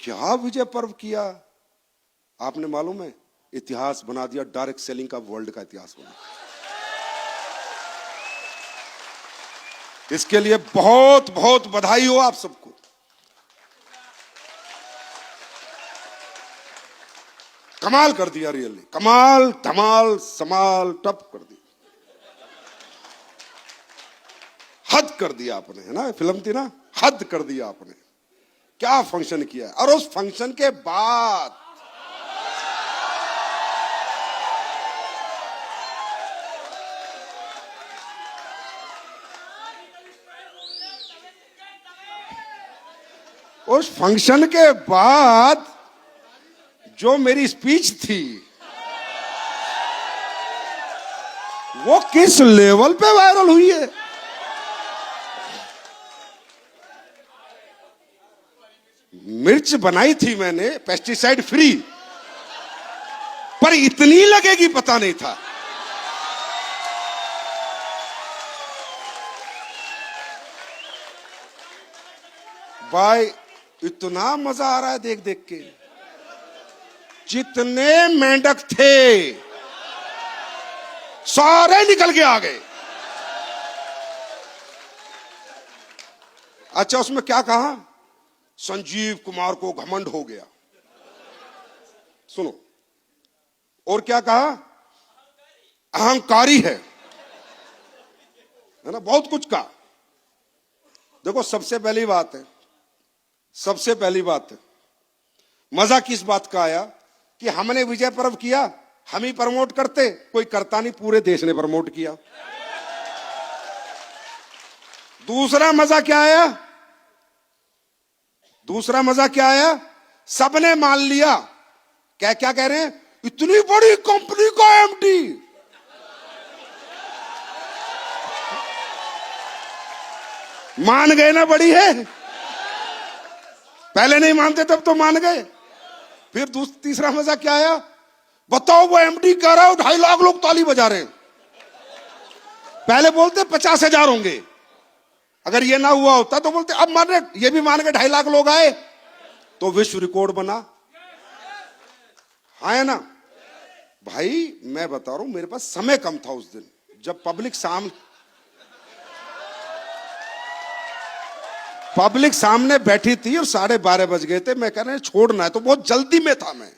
क्या विजय पर्व किया आपने, मालूम है? इतिहास बना दिया, डायरेक्ट सेलिंग का वर्ल्ड का इतिहास बना। इसके लिए बहुत बहुत बधाई हो आप सबको। कमाल कर दिया, रियली कमाल, धमाल समाल टप कर दिया, हद कर दिया आपने, है ना? फिल्म थी ना, हद कर दिया आपने। क्या फंक्शन किया, और उस फंक्शन के बाद जो मेरी स्पीच थी वो किस लेवल पे वायरल हुई है। मिर्च बनाई थी मैंने पेस्टिसाइड फ्री, पर इतनी लगेगी पता नहीं था। भाई इतना मजा आ रहा है देख देख के। जितने मेंढक थे सारे निकल के आ गए। अच्छा, उसमें क्या कहा? संजीव कुमार को घमंड हो गया। सुनो, और क्या कहा? अहंकारी है ना? बहुत कुछ कहा। देखो, सबसे पहली बात है, मजा किस बात का आया कि हमने विजय पर्व किया, हम ही प्रमोट करते, कोई करता नहीं, पूरे देश ने प्रमोट किया। दूसरा मजा क्या आया? सबने मान लिया। क्या कह रहे हैं? इतनी बड़ी कंपनी का एमडी, मान गए ना, बड़ी है। पहले नहीं मानते, तब तो मान गए। फिर तीसरा मजा क्या आया? बताओ, वो एमडी कह रहा है 2.5 लाख लोग ताली बजा रहे हैं। पहले बोलते 50,000 होंगे, अगर ये ना हुआ होता तो बोलते अब मान रहे, ये भी मान के 2.5 लाख लोग आए तो विश्व रिकॉर्ड बना। हाँ है ना भाई? मैं बता रहा हूं, मेरे पास समय कम था उस दिन, जब पब्लिक सामने बैठी थी और 12:30 बज गए थे। मैं कह रहे छोड़ना है, तो बहुत जल्दी में था मैं,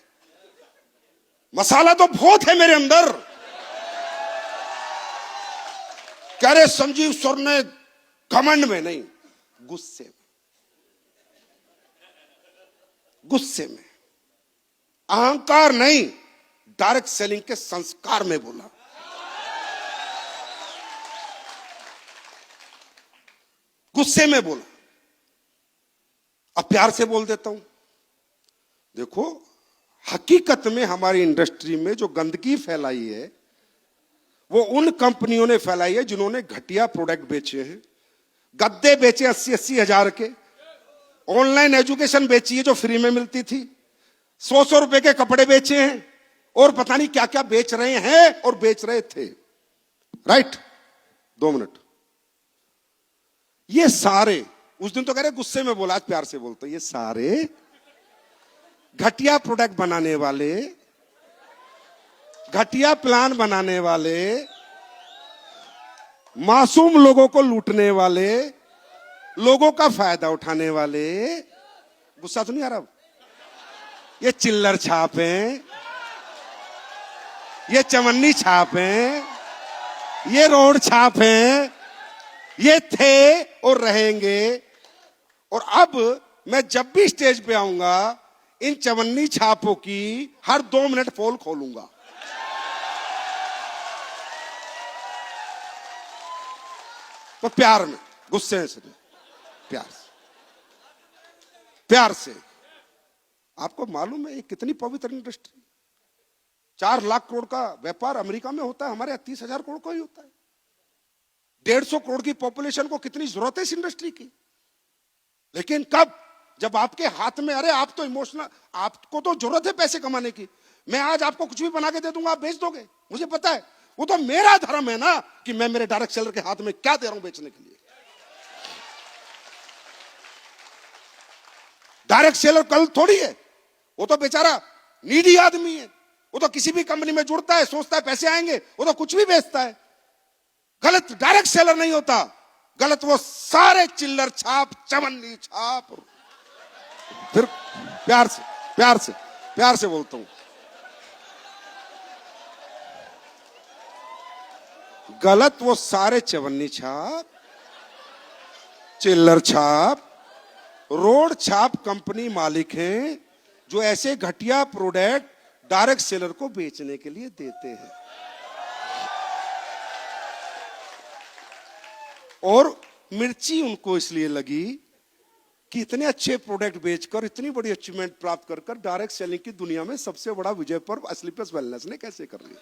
मसाला तो बहुत है मेरे अंदर। कह रहे संजीव सर ने घमंड में नहीं, गुस्से में, अहंकार नहीं, डायरेक्ट सेलिंग के संस्कार में बोला। गुस्से में बोला। अब प्यार से बोल देता हूं। देखो, हकीकत में हमारी इंडस्ट्री में जो गंदगी फैलाई है वो उन कंपनियों ने फैलाई है जिन्होंने घटिया प्रोडक्ट बेचे हैं। गद्दे बेचे 80-80 हजार के, ऑनलाइन एजुकेशन बेची है जो फ्री में मिलती थी, 100 रुपए के कपड़े बेचे हैं, और पता नहीं क्या क्या बेच रहे हैं और बेच रहे थे। राइट? 2 मिनट। ये सारे, उस दिन तो कह रहे गुस्से में बोला, आज प्यार से बोलते, ये सारे घटिया प्रोडक्ट बनाने वाले, घटिया प्लान बनाने वाले, मासूम लोगों को लूटने वाले, लोगों का फायदा उठाने वाले, गुस्सा तो नहीं आ रहा? ये चिल्लर छाप हैं, ये चवन्नी छाप हैं, ये रोड छाप हैं, ये थे और रहेंगे। और अब मैं जब भी स्टेज पे आऊंगा, इन चवन्नी छापों की हर 2 मिनट पोल खोलूंगा। तो प्यार में, गुस्से से नहीं, प्यार से। आपको मालूम है ये कितनी पवित्र इंडस्ट्री? 4 लाख करोड़ का व्यापार अमेरिका में होता है, हमारे 30,000 करोड़ का ही होता है। 150 करोड़ की पॉपुलेशन को कितनी जरूरत है इस इंडस्ट्री की। लेकिन कब? जब आपके हाथ में, अरे आप तो इमोशनल, आपको तो जरूरत है पैसे कमाने की। मैं आज आपको कुछ भी बना के दे दूंगा, आप बेच दोगे, मुझे पता है। वो तो मेरा धर्म है ना कि मैं मेरे डायरेक्ट सेलर के हाथ में क्या दे रहा हूं बेचने के लिए। डायरेक्ट सेलर कल थोड़ी है, वो तो बेचारा नीडी आदमी है, वो तो किसी भी कंपनी में जुड़ता है, सोचता है पैसे आएंगे, वो तो कुछ भी बेचता है। गलत डायरेक्ट सेलर नहीं होता, गलत वो सारे चिल्लर छाप, चवन्नी छाप। फिर प्यार से बोलता हूं, गलत वो सारे चवन्नी छाप, चिल्लर छाप, रोड छाप कंपनी मालिक हैं जो ऐसे घटिया प्रोडक्ट डायरेक्ट सेलर को बेचने के लिए देते हैं। और मिर्ची उनको इसलिए लगी कि इतने अच्छे प्रोडक्ट बेचकर इतनी बड़ी अचीवमेंट प्राप्त कर कर डायरेक्ट सेलिंग की दुनिया में सबसे बड़ा विजय पर्व स्लीपर्स वेलनेस ने कैसे कर लिया।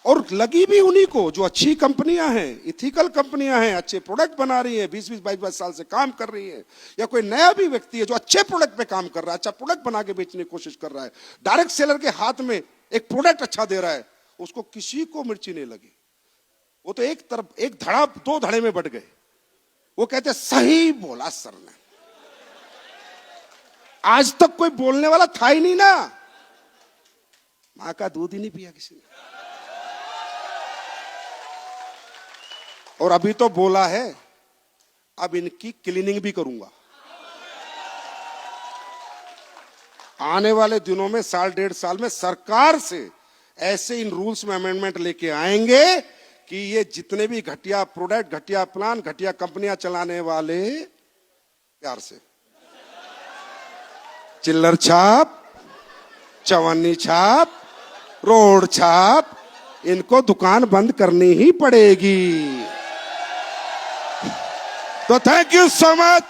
और लगी भी उन्हीं को जो अच्छी कंपनियां हैं, इथिकल कंपनियां हैं, अच्छे प्रोडक्ट बना रही हैं, 20-20, 22-22 साल से काम कर रही है, या कोई नया भी व्यक्ति है जो अच्छे प्रोडक्ट पे काम कर रहा है, अच्छा प्रोडक्ट बना के बेचने की कोशिश कर रहा है, डायरेक्ट सेलर के हाथ में एक प्रोडक्ट अच्छा दे रहा है, उसको किसी को मिर्ची नहीं लगी। वो तो एक तरफ एक धड़ा 2 धड़े में बट गए। वो कहते सही बोला सर ने, आज तक कोई बोलने वाला था ही नहीं ना, मां का दूध ही नहीं पिया किसी ने। और अभी तो बोला है, अब इनकी क्लीनिंग भी करूंगा। आने वाले दिनों में 1.5 साल में सरकार से ऐसे इन रूल्स में अमेंडमेंट लेके आएंगे कि ये जितने भी घटिया प्रोडक्ट, घटिया प्लान, घटिया कंपनियां चलाने वाले, प्यार से, चिल्लर छाप, चवन्नी छाप, रोड छाप, इनको दुकान बंद करनी ही पड़ेगी। तो थैंक यू सो मच।